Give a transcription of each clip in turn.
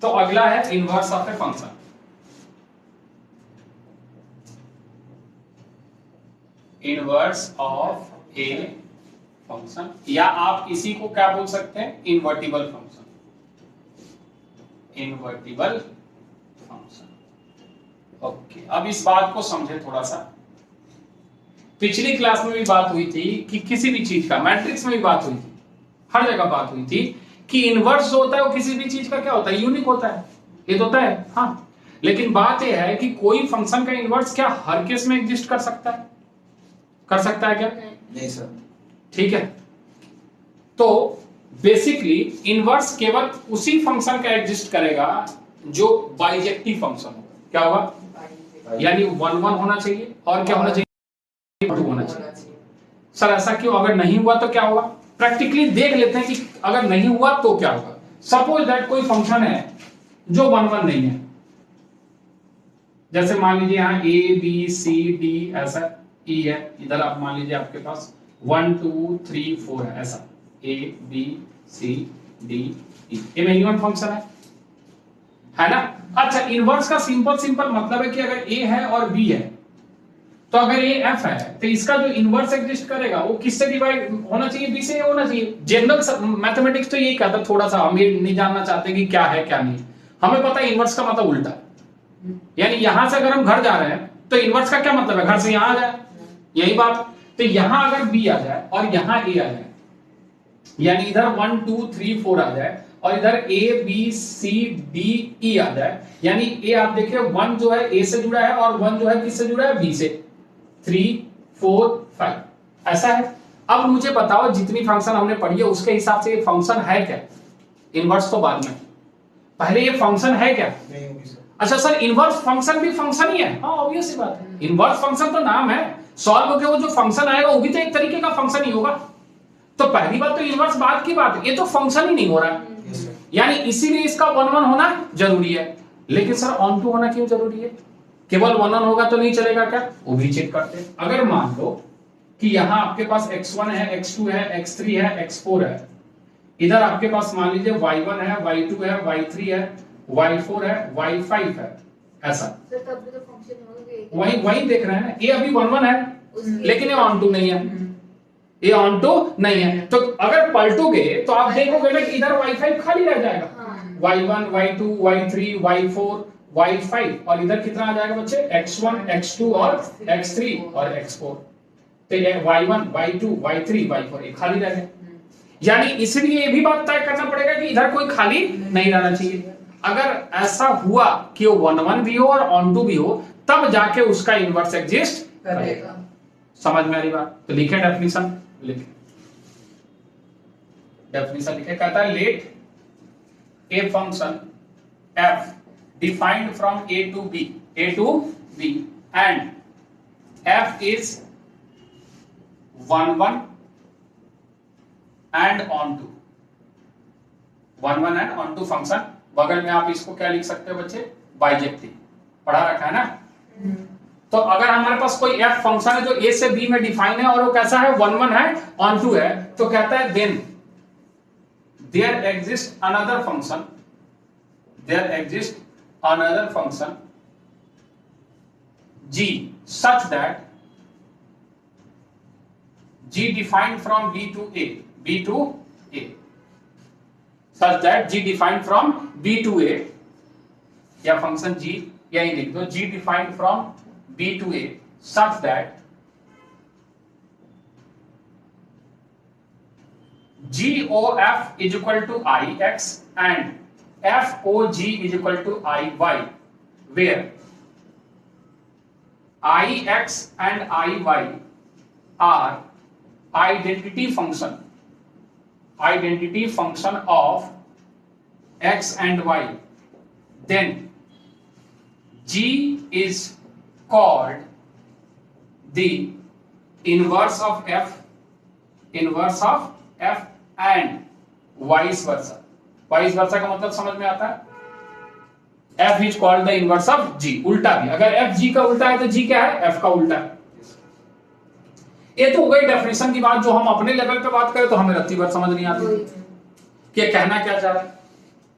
तो अगला है inverse of a function. Inverse of a function, या आप इसी को क्या बोल सकते हैं, invertible function. Invertible function. Okay, अब इस बात को समझे थोड़ा सा। पिछली क्लास में भी बात हुई थी कि किसी भी चीज का, मैट्रिक्स में भी बात हुई थी, हर जगह बात हुई थी कि इनवर्स जो होता है वो किसी भी चीज का क्या होता है, यूनिक होता है। ये तो होता है हाँ, लेकिन बात यह है कि कोई फंक्शन का इनवर्स क्या हर केस में एग्जिस्ट कर सकता है? कर सकता है क्या? नहीं सर। ठीक है, तो बेसिकली इनवर्स केवल उसी फंक्शन का एग्जिस्ट करेगा जो बाइजेक्टिव फंक्शन होगा। क्या होगा? यानी 1 1 होना चाहिए और क्या होना चाहिए, 2 होना चाहिए। सर ऐसा क्यों? अगर नहीं हुआ तो क्या होगा? प्रैक्टिकली देख लेते हैं कि अगर नहीं हुआ तो क्या होगा। सपोज दैट कोई फंक्शन है जो 1 1 नहीं है, जैसे मान लीजिए यहाँ ए बी सी डी ऐसा ई है, इधर आप मान लीजिए आपके पास 1 2 3 4 है, ऐसा A B C D E, ये मिनिमम फंक्शन है ना। अच्छा, इनवर्स का सिंपल मतलब है कि अगर ए है और बी है, तो अगर ये एफ है तो इसका जो इनवर्स एग्जिस्ट करेगा वो किससे डिवाइड होना चाहिए, बी से होना चाहिए। जनरल मैथमेटिक्स तो यही कहता है, थोड़ा सा हम ये नहीं जानना चाहते कि क्या है क्या नहीं, हमें पता है इनवर्स का मतलब उल्टा। यानी यहां से अगर हम घर जा रहे हैं तो इनवर्स का क्या मतलब है, घर से यहां आ जाए, यही बात। तो यहां अगर बी आ जाए और यहां ए आ जाए, यानी इधर 1 2 3 4 आ जाए और इधर A B C D E आ जाए, यानी ए आप देखिए 1 जो है ए से जुड़ा है और 1 जो है किससे जुड़ा है, बी से। 3 4 5 ऐसा है। अब मुझे बताओ जितनी फंक्शन हमने पढ़ी है उसके हिसाब से ये फंक्शन है क्या? इनवर्स तो बाद में, पहले ये फंक्शन है क्या? नहीं होगी सर। अच्छा सर, इनवर्स फंक्शन भी फंक्शन ही है? हाँ ऑब्वियस सी बात है, इनवर्स फंक्शन तो नाम है, सॉल्व होकर वो जो फंक्शन आएगा वो भी तो एक तरीके का फंक्शन ही होगा। तो पहली बात तो इनवर्स बाद की बात है, ये तो फंक्शन ही नहीं हो रहा है, यानी इसीलिए इसका 1 1 होना जरूरी है। लेकिन सर ऑन टू होना क्यों जरूरी है? केवल 1 1 होगा तो नहीं चलेगा क्या? वो भी चेक करते हैं। अगर मान लो कि यहां आपके पास x1 है, x2 है, x3 है, x4 है, इधर आपके पास मान लीजिए y1 है, y2 है, y3 है, y4 है, y5 है, ऐसा। सर तब भी तो फंक्शन होगा, वही वही देख रहे हैं ना, ये अभी 1 1 है लेकिन ये ऑन टू नहीं है, ये ऑन टू नहीं है। तो अगर पलटोगे तो आप देखोगे ना कि इधर y5 खाली रह जाएगा, y1 y2 y3 y4 y5, और इधर कितना आ जाएगा बच्चे, x1 x2 और x3 और x4। तो ये y1 y2 y3 y4 ये खाली रह गए, यानी इसलिए ये भी बात तय करना पड़ेगा कि इधर कोई खाली नहीं रहना चाहिए। अगर ऐसा हुआ कि वो 1 1 भी हो और ऑन टू भी हो, तब जाके उसका इनवर्स एग्जिस्ट करेगा। समझ में आ रही बात? तो लिखे डेफिनेशन, लिखे डेफिनेशन, लिखे कहता है let a function f defined from a to b and f is 1 1 and on to 1 1 and on to function. बगल में आप इसको क्या लिख सकते हो बच्चे, बाइजेक्टिव, पढ़ा रखा है ना। तो अगर हमारे पास कोई f फंक्शन है जो a से b में डिफाइन है और वो कैसा है, 1 1 है, on to है, तो कहता है then there exists another function, there exists another function g such that g defined from b to a such that g defined from b to a, या फंक्शन g यही लिख दो, g defined from b to a such that GOF is equal to IX and FOG is equal to IY, where IX and IY are identity function of X and Y, then G is called the inverse of F and vice versa। Vice versa का मतलब समझ में आता है, f is called the inverse of g। उल्टा भी, अगर f g का उल्टा है तो g क्या है, f का उल्टा है। ये तो हो गई डेफिनेशन की बात, जो हम अपने लेवल पे बात करें तो हमें रत्ती भर समझ नहीं आती कि कहना क्या चाह रहा है।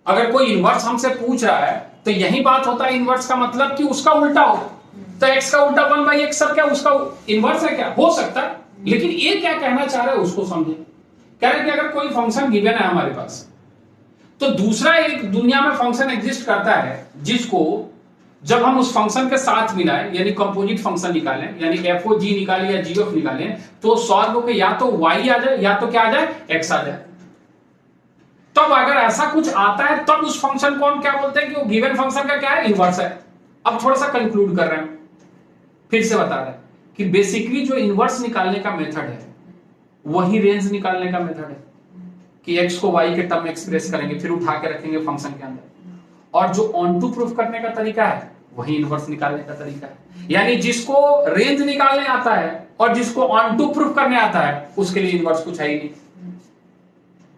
अगर कोई इनवर्स हमसे पूछ रहा है तो यही बात होता है इनवर्स का मतलब कि उसका उल्टा हो। तो x का उल्टा 1/x सर क्या उसका इनवर्स है? क्या हो सकता है, लेकिन ये क्या कहना चाह रहा है उसको समझे। कह रहे हैं कि अगर कोई फंक्शन गिवन है हमारे पास, तो दूसरा एक दुनिया में फंक्शन एग्जिस्ट करता है जिसको जब हम उस फंक्शन के साथ मिलाएं, यानी कंपोजिट फंक्शन निकालें, यानी एफ ओ जी निकालें या जी ऑफ निकालें, तो सॉल्व होकर या तो y आ जाए या तो क्या आ जाए, x आ जाए। तब अगर ऐसा कुछ आता है तब उस फंक्शन को हम क्या बोलते हैं कि वो गिवन फंक्शन का क्या है, इनवर्स है। अब थोड़ा सा कंक्लूड कर रहे हैं, फिर से बता रहे हैं कि बेसिकली जो इनवर्स निकालने का मेथड है वही रेंज निकालने का मेथड है कि x को y के टर्म में एक्सप्रेस करेंगे, फिर उठा के रखेंगे फंक्शन के अंदर। और जो ऑन टू प्रूफ करने का तरीका है वही इनवर्स निकालने का तरीका है। यानी जिसको रेंज निकालने आता है और जिसको ऑन टू प्रूफ करने आता है उसके लिए इनवर्स कुछ है ही नहीं।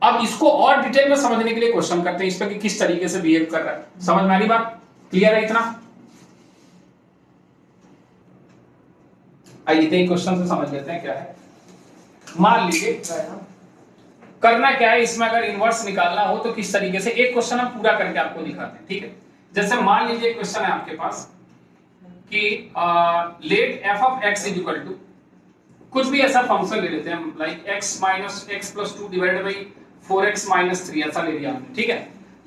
अब इसको और डिटेल में समझने के लिए क्वेश्चन करते हैं इस पर कि किस तरीके से बिहेव कर रहा है। समझ में आ रही बात? क्लियर है इतना? आइए इतने क्वेश्चन से समझ लेते हैं क्या है। मान लीजिए करना क्या है इसमें, अगर इनवर्स निकालना हो तो किस तरीके से, एक क्वेश्चन हम पूरा करके आपको दिखाते हैं, ठीक है। जैसे मान लीजिए क्वेश्चन है आपके पास कि let f of x is equal to कुछ भी ऐसा फंक्शन ले लेते हैं, like x minus x plus 2 divided by 4x minus 3, ऐसा ले लिया हमने, ठीक है।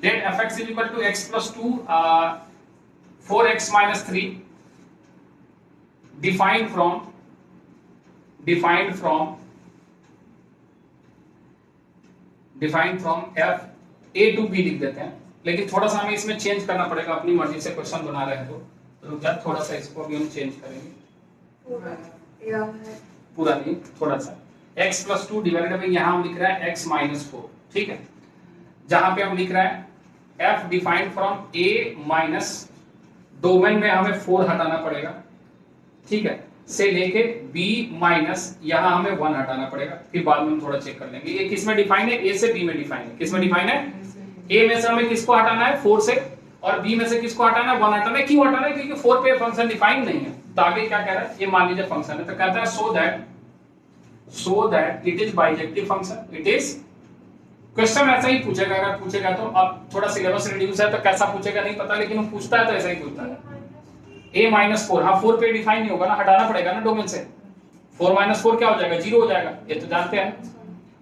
Let f x is equal to x plus 2 4x minus 3 defined from f a to b लिख देते हैं। लेकिन थोड़ा सा हमें इसमें चेंज करना पड़ेगा, अपनी मर्जी से क्वेश्चन बना रहे हैं तो रुक जा, थोड़ा सा इसको भी हम चेंज करेंगे, पूरा नहीं थोड़ा सा। x प्लस 2 डिवाइडेड बाई यहां हम लिख रहा है x माइनस 4, ठीक है। जहां पे हम लिख रहा है f defined from a minus domain में हमें 4 हटाना पड़ेगा, ठीक है, से लेके b माइनस यहां हमें 1 हटाना पड़ेगा, फिर बाद में हम थोड़ा चेक कर लेंगे ये किस में डिफाइन है, a से b में डिफाइन है। किस में डिफाइन है? a में से हमें किसको हटाना है, 4 से, और b में से किसको हटाना है, 1 हटाना है। क्यों हटाना है? क्योंकि 4 पे फंक्शन डिफाइन नहीं है। तो आगे क्या कह रहा है, ये मान लीजिए फंक्शन है, तो कहता है so that it is bijective function. It is, question ऐसा ही पूछेगा, अगर पूछेगा तो। अब थोड़ा सिलेबस रिड्यूस है तो कैसा पूछेगा नहीं पता, लेकिन वो पूछता है तो ऐसा ही पूछता है। a माइनस 4, हाँ 4 पे डिफाइन नहीं होगा ना, हटाना पड़ेगा ना डोमेन से। 4 माइनस 4 क्या हो जाएगा, 0 हो जाएगा, ये तो जानते हैं।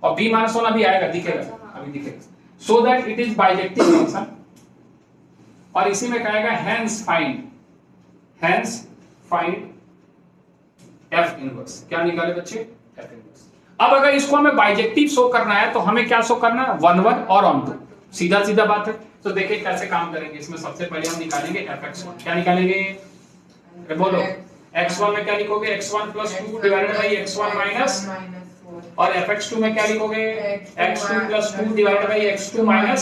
और b माइनस 1 अभी आएगा, दिखेगा, अभी दिखेगा। So that it is bijective function, और इसी में कहेगा हेंस फाइंड f इनवर्स। क्या निकाले बच्चे, f इनवर्स। अब अगर इसको हमें बाइजेक्टिव शो करना है तो हमें क्या शो करना है, 1 1 और ऑन 2, सीधा सीधा बात है। तो देखिए कैसे काम करेंगे इसमें। सबसे पहले हम निकालेंगे fx1। क्या निकालेंगे, बोलो। x1 में क्या लिखोगे, x1 plus 2 divided by x1 minus, और fx2 में क्या लिखोगे, x2 plus 2 divided by x2 minus,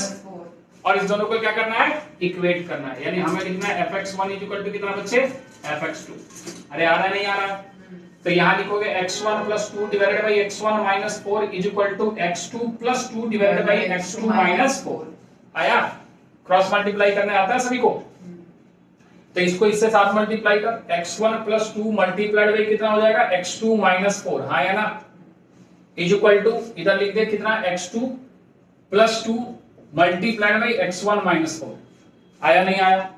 और इस दोनों को क्या करना है, इक्वेट करना है। यानी हमें लिखना है fx1 इक्वल टू कितना बच्चे, fx2। अरे आ रहा है नहीं आ रहा है? तो यहां लिखोगे x1 plus 2 divided by x1 minus 4 is equal to x2 plus 2 divided by x2 minus 4। आया? क्रॉस मल्टीप्लाई करने आता है सभी को? तो इसको इससे साथ मल्टीप्लाई कर, x1 प्लस 2 मल्टीप्लाइड बाई कितना हो जाएगा, x2 माइनस 4, हाँ या ना, इज इक्वल टू इधर लिख दे कितना, x2 plus 2 multiplied by x1 minus 4। आया नहीं आया?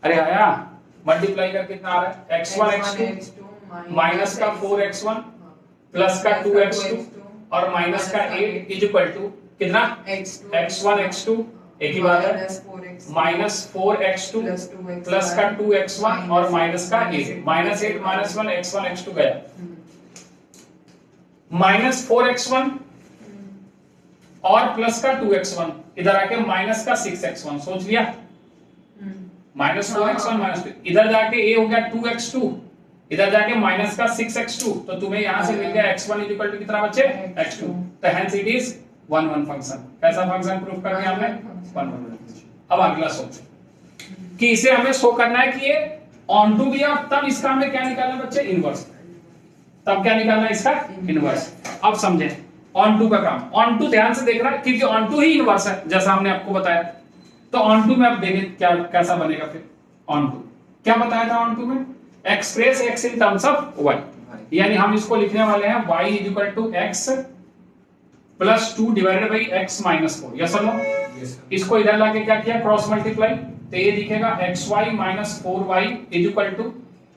अरे आया, मल्टीप्लाई कर कितना आ रहा है, x1 x2 माइनस का 4x1 प्लस का 2x2 और माइनस का 8 इज इक्वल टू कितना, x1 x2, एक ही बात है, माइनस 4x2 प्लस का 2x1 और माइनस का 8, माइनस 8 माइनस 1 x1 x2 गया, माइनस 4x1 और प्लस का 2x1, इधर आके माइनस का 6x1। सोच लिया, माइनस 4x1 माइनस 2, इधर जाके a हो गया 2x2, इधर जाके माइनस का 6x2, तो तुम्हें यहां से मिल गया x1 इक्वल टू कितना बच्चे, x2। तो हेंस इट इज 1 1 फंक्शन। कैसा फंक्शन प्रूफ कर दिया हमने, 1 1। अब अगला सोचो कि इसे हमें शो करना है कि ये ऑन टू भी है, तब इसका हमें क्या निकालना बच्चे, इनवर्स। तब क्या निकालना है इसका, इनवर्स। अब समझे ऑन टू का काम। ऑन टू ध्यान से देखना क्योंकि ऑन टू ही इनवर्स है, जैसा हमने आपको बताया। तो ऑन टू में आप देखें क्या कैसा बनेगा। फिर ऑन टू क्या बताया था, ऑन टू में express x in terms of y, यानी हम इसको लिखने वाले हैं y is equal to x plus 2 divided by x minus 4। Yes और नो? इसको इधर लाके क्या किया, क्रॉस मल्टीप्लाई, तो ये दिखेगा xy माइनस 4y is equal to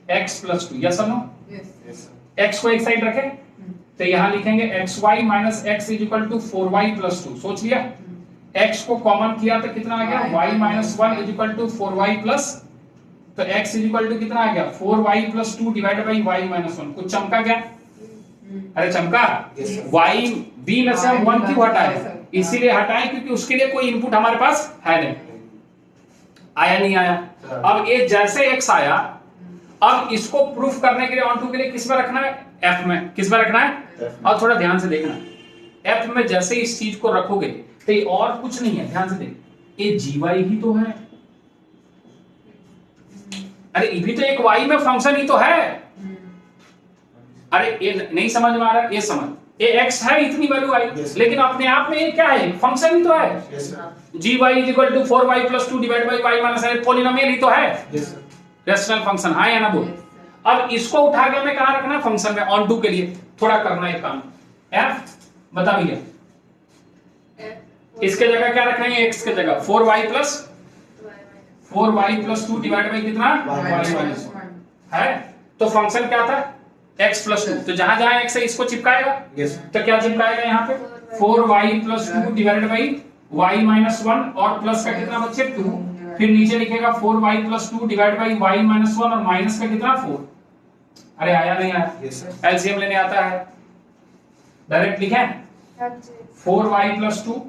x plus 2। Yes और नो? x को एक साइड रखें तो यहां लिखेंगे xy minus x is equal to 4y plus 2। सोच लिया, x को कॉमन किया तो कितना आ गया, y minus 1 is equal to 4y plus, तो x इज इक्वल टू कितना आ गया, 4y plus 2 divided by y minus 1। कुछ चमका क्या? अरे चमका। y b में से हम 1 क्यों हटाए? इसीलिए हटाए क्योंकि उसके लिए कोई इनपुट हमारे पास है नहीं। आया नहीं आया? अब ये जैसे x आया, अब इसको प्रूफ करने के लिए ऑन टू के लिए किस में रखना है, f में। किस में रखना है? और थोड़ा ध्यान से देखना, f में जैसे इस चीज को रखोगे तो ये और कुछ नहीं है, ध्यान से देख, ये gy ही तो है। अरे ये भी तो एक y में फंक्शन ही तो है। अरे ये नहीं समझ में आ रहा है? ये समझ, ये x है, इतनी वैल्यू आई, लेकिन अपने आप में ये क्या है, फंक्शन ही तो है। gy is equal to 4y plus 2 divide by y minus है, पॉलिनोमियल ही तो है, रेशनल फंक्शन। हाँ या ना बोल? अब इसको उठा के हमें कहां रखना है, फंक्शन में। ऑन टू के लिए थोड़ा करना है काम। f बता भैया, इसके जगह क्या रखेंगे, x के जगह 4y प्लस 2 डिवाइड बाई कितना, y माइनस 1 है। तो फंक्शन क्या था, x प्लस 2, तो जहां जहां x है इसको चिपकाएगा। तो क्या चिपकाएगा यहाँ पे, 4y plus 2 divided by y minus 1, और प्लस का कितना बच्चे 2, फिर नीचे लिखेगा 4y plus 2 divide by y minus 1, और माइनस का कितना 4। अरे आया नहीं आया? एलसीएम लेने आता है, डायरेक्ट लिखे 4y प्लस 2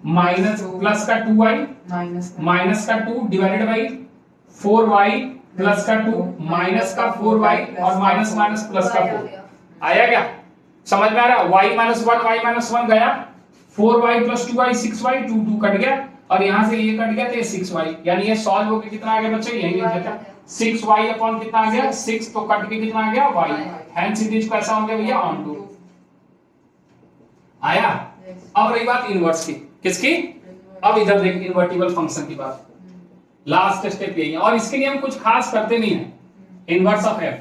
माइनस प्लस का 2y माइनस का 2 डिवाइडेड बाई 4y प्लस का 2 माइनस का 4y, और माइनस माइनस प्लस का 4। आया क्या? समझ में आ रहा? y माइनस 1 गया, 4y plus 2y 6y, 2 cut गया, और यहां से ये कट गया तो ये 6y, यानी ये सॉल्व होके कितना आ गया बच्चे, यही लिख देता 6y अपॉन कितना आ गया 6, तो कट के कितना आ गया y। हेंस इट इज कैसा हो गया भैया, ऑन टू। आया? अब रही बात इनवर्स की, किसकी? अब इधर देख, इनवर्टिबल फंक्शन की बात, लास्ट स्टेप यही है, और इसके लिए हम कुछ खास करते नहीं है। इनवर्स ऑफ f,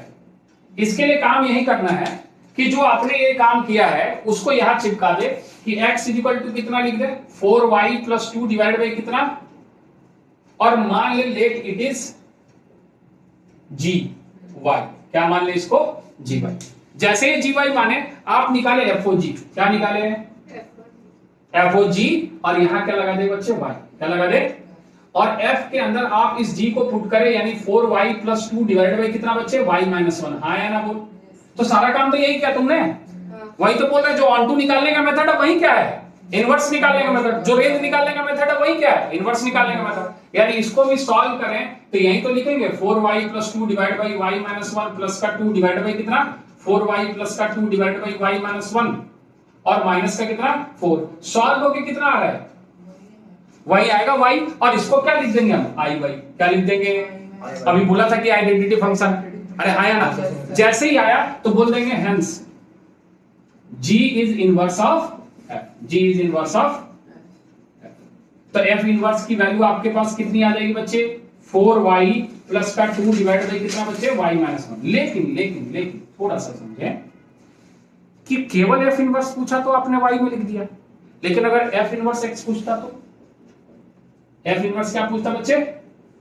इसके लिए काम यही करना है कि जो आपने ये काम किया है उसको यहां चिपका दे कि x इज इक्वल टू कितना लिख दे, 4y प्लस 2 डिवाइड बाई कितना, और मान ले लेट इट इज gy। क्या मान ले इसको, gy। जैसे ये gy माने आप निकाले fog, क्या निकाले, fog, और यहां क्या लगा दे बच्चे, y। क्या लगा दे, और f के अंदर आप इस g को पुट करें, यानी 4y प्लस 2 डिवाइडेड बाई कितना बच्चे, y माइनस 1। हाँ या ना बोल? तो सारा काम तो यही किया तुमने, वही तो बोल रहे, जो ऑन टू निकालने का मेथड है वही क्या है, इनवर्स निकालने का मेथड। जो रेंज निकालने का मेथड है वही क्या है, इनवर्स निकालने का मेथड। यानी इसको भी सॉल्व करें तो यही तो लिखेंगे 4y plus 2 divide by y minus 1 plus का 2 डिवाइड बाई कितना, 4y प्लस का 2 डिवाइड बाई y माइनस 1, और माइनस का कितना 4। सॉल्व होके कितना आ रहा है, वही आएगा y, और इसको क्या लिख देंगे हम, i y। क्या लिख देंगे, अभी बोला था कि आइडेंटिटी फंक्शन। अरे हाँ या ना? जैसे ही आया तो बोल देंगे hence g is inverse of f, g is inverse of f। तो f इनवर्स की वैल्यू आपके पास कितनी आ जाएगी बच्चे, 4y प्लस का 2 डिवाइड बाई कितना बच्चे, y माइनस 1। लेकिन लेकिन लेकिन थोड़ा सा समझे कि केवल f इनवर्स पूछा तो आपने y में लिख दिया, लेकिन अगर f इनवर्स x पूछता तो, f इनवर्स क्या पूछता बच्चे,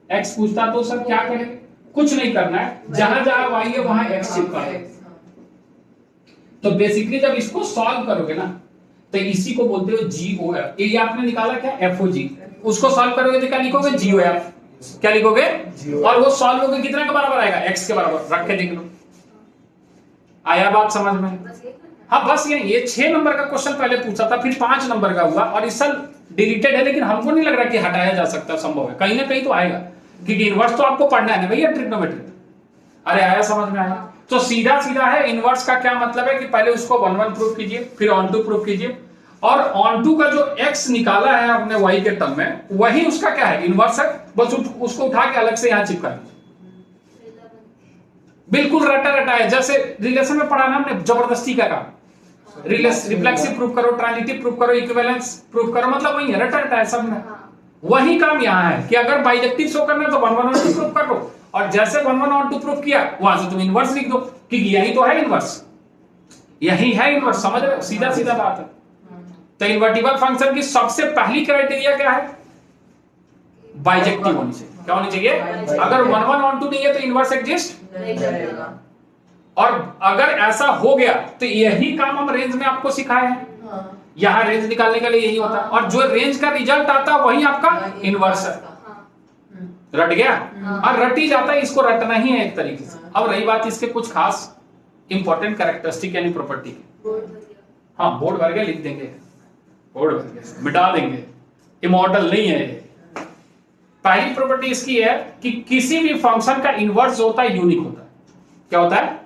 x पूछता तो सर क्या करें, कुछ नहीं करना है, जहां जहां y है वहां x चिपका दो। तो बेसिकली जब इसको सॉल्व करोगे ना तो इसी को बोलते हो GOF। ये आपने निकाला क्या, FOG, उसको सॉल्व करोगे तो क्या लिखोगे, GOF। क्या लिखोगे, और वो सॉल्व होकर कितने के बराबर आएगा, x के बराबर। रख के देख लो, आया बात समझ में? हाँ बस ये 6 नंबर का क्वेश्चन पहले पूछा था, फिर 5 नंबर का हुआ, और इस साल डिलीटेड है, लेकिन हमको नहीं लग रहा कि हटाया जा सकता, संभव है, कहीं ना कहीं तो आएगा, क्योंकि इनवर्स तो आपको पढ़ना है ना भैया, ट्रिग्नोमेट्री। अरे आया समझ में? आया? तो सीधा सीधा है, इनवर्स का क्या मतलब है कि पहले उसको 1 1 प्रूफ कीजिए, फिर ऑन टू प्रूफ कीजिए, और ऑन टू का जो x निकाला है आपने y के टर्म में, वही उसका क्या है, इनवर्स है। बस उसको उठा के अलग से यहां चिपका दीजिए, बिल्कुल रटा रटा है। जैसे रिलेशन में पढ़ाना हमने, जबरदस्ती का काम, रिफ्लेक्सिव प्रूफ करो, ट्रांजिटिव प्रूफ करो, इक्विवेलेंस प्रूफ करो, मतलब वही है, रटा रटा है सब में। वही काम यहाँ है कि अगर बाइजेक्टिव शो करना है तो 1 1 2 प्रूफ कर लो, और जैसे 1 1 2 प्रूफ किया वहां से तुम इनवर्स लिख दो, क्योंकि यही तो है इनवर्स, यही है इनवर्स। समझ रहे हो? सीधा सीधा बात है। तो इन्वर्टिबल फंक्शन की सबसे पहली क्राइटेरिया क्या है? बाइजेक्टिव होनी चाहिए। क्या होनी चाहिए? अगर 1 1 1 2 नहीं है तो इनवर्स एग्जिस्ट नहीं करेगा। और अगर ऐसा हो गया तो यही काम हम रेंज में आपको सिखाए हैं। हाँ। यहाँ रेंज निकालने के लिए यही होता है और जो रेंज का रिजल्ट आता है वही आपका इनवर्स है। हाँ। रट गया? हाँ। और रट ही जाता है, इसको रटना ही है एक तरीके से। अब रही बात इसके कुछ खास इंपॉर्टेंट कैरेक्टरिस्टिक यानी प्रॉपर्टी की। बोर्ड भर गया। हाँ, बोर्ड भर के लिख देंगे, बोर्ड भर के मिटा देंगे, इमॉर्टल नहीं है ये। पहली प्रॉपर्टी इसकी है कि किसी भी फंक्शन का इनवर्स होता है यूनिक होता है। क्या होता है?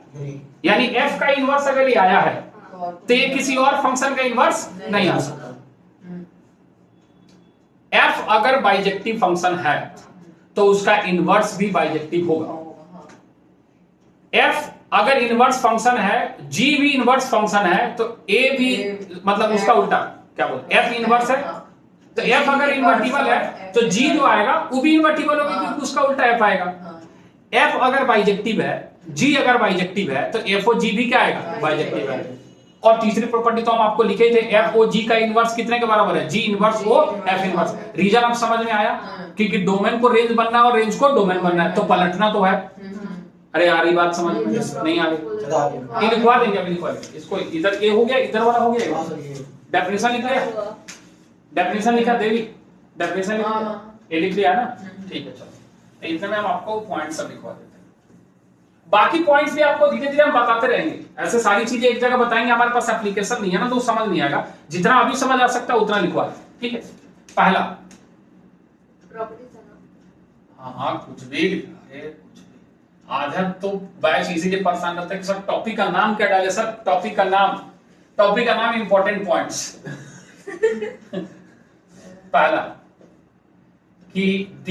यानी f का इनवर्स अगर ये आया है तो ये किसी और फंक्शन का इनवर्स नहीं आ सकता। f अगर बाइजेक्टिव फंक्शन है तो उसका इनवर्स भी बाइजेक्टिव होगा। f अगर इनवर्स फंक्शन है, g भी इनवर्स फंक्शन है तो a भी मतलब उसका उल्टा क्या बोलते हैं, f इनवर्स है तो f अगर इन्वर्टिबल है तो g जो आएगा वो भी इन्वर्टिबल होगा क्योंकि उसका उल्टा f आएगा। f अगर बाइजेक्टिव है, g अगर बाइजेक्टिव है तो f और g भी क्या आएगा? बाइजेक्टिव है। और तीसरी प्रॉपर्टी तो हम आपको लिखे थे, f और g का इनवर्स कितने के बराबर है? g inverse o f inverse. Reason अब समझ में आया क्योंकि डोमेन को रेंज बनना है और रेंज को डोमेन बनना है तो पलटना तो है। अरे यार ये बात समझ में नहीं आ रही? ये लिखवा देंगे, अभी लिखवा देंगे इसको। इधर ये हो गया, इधर वाला हो गया। डेफिनेशन लिख लिया? डेफिनेशन लिखा देवी? डेफिनेशन लिख लिया? ये लिख लिया ना? ठीक है, चलो तो इतने में हम आपको पॉइंट्स सब लिखवा देते हैं। बाकी पॉइंट्स भी आपको धीरे धीरे हम बताते रहेंगे। ऐसे सारी चीजें एक जगह बताएंगे, हमारे पास एप्लीकेशन नहीं है ना तो समझ नहीं आएगा। जितना अभी समझ आ सकता है उतना लिखवा दें, ठीक है? पहला प्रॉपर्टीज है ना। हाँ कुछ भी लिखा है, कुछ भी। आधा तो बैच इसीलिए परेशान रहता है कि सर टॉपिक का नाम क्या डाले, सर टॉपिक का नाम इंपॉर्टेंट पॉइंट्स। पहला कि the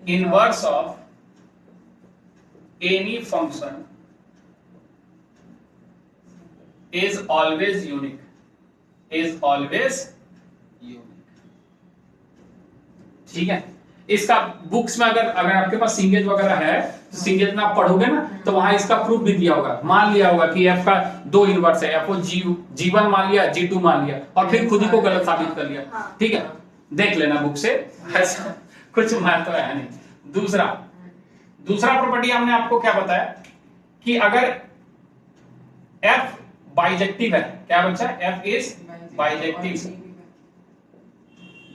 inverse of any function is always unique, ठीक है? इसका बुक्स में अगर आपके पास सिंगेज वगैरह है तो सिंगेज में आप पढ़ोगे ना तो वहां इसका प्रूफ भी दिया होगा। मान लिया होगा कि f का 2 इनवर्स है, f g1 मान लिया, g2 मान लिया और फिर खुद ही को गलत साबित कर लिया, ठीक है? देख लेना बुक से, ऐसा कुछ महत्व है नहीं। दूसरा प्रॉपर्टी हमने आपको क्या बताया कि अगर f बाइजेक्टिव है, क्या बच्चा? f is bijective,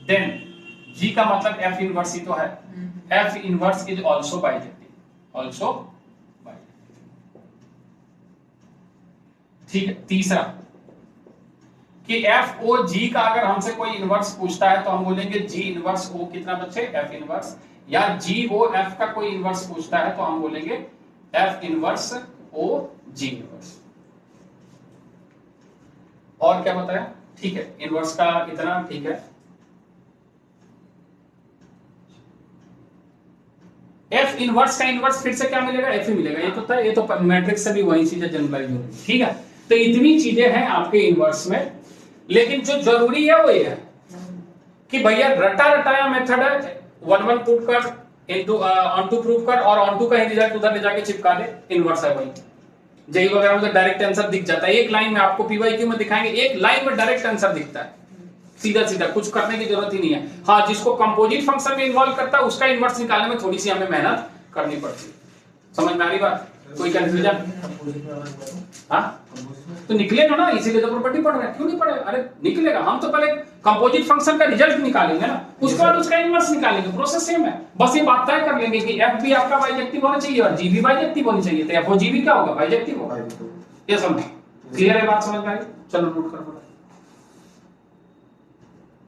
then g का मतलब f इनवर्स ही तो है। f inverse is also bijective, ठीक है? तीसरा कि f o g का अगर हमसे कोई इनवर्स पूछता है तो हम बोलेंगे g इनवर्स o कितना बच्चे? f inverse. या g o f का कोई इनवर्स पूछता है तो हम बोलेंगे f inverse o g inverse. और क्या बताया? ठीक है, इनवर्स का इतना, ठीक है? f इनवर्स का इनवर्स फिर से क्या मिलेगा? f ही मिलेगा। ये तो मैट्रिक्स से भी वही चीजें जनरलाइज हो रही है, ठीक है? तो इतनी चीजें हैं आपके इनवर्स में, लेकिन जो जरूरी है वो ये है कि भैया रटा रटाया मेथड है, 1 1 पुट कर इनटू ऑन टू प्रूव कर और ऑन टू का ही रिजल्ट उधर ले जाके चिपका दे, इनवर्स है वही। जेई वगैरह में तो डायरेक्ट आंसर दिख जाता है, एक लाइन में आपको पीवाईक्यू में दिखाएंगे, एक लाइन में डायरेक्ट आंसर दिखता है, सीधा सीधा, कुछ करने की जरूरत ही नहीं है। हाँ, जिसको कंपोजिट फंक्शन में इन्वॉल्व करता है उसका इनवर्स निकालने में थोड़ी सी हमें मेहनत करनी पड़ती है। समझ में आ रही बात? कोई कंफ्यूजन? हाँ तो निकलेगा ना, इसीलिए तो प्रॉपर्टी पढ़ रहे हैं। क्यों नहीं पढ़े? अरे निकलेगा। हम तो पहले कंपोजिट फंक्शन का रिजल्ट निकालेंगे ना, उसके बाद उसका इनवर्स निकालेंगे। प्रोसेस सेम है, बस ये बात तय कर लेंगे कि f भी आपका बाइजेक्टिव होना चाहिए और g भी बाइजेक्टिव होनी चाहिए। तो f और g भी क्या होगा? बाइजेक्टिव होगा। ये समझ क्लियर है? बात समझ में आई? चलो नोट करो।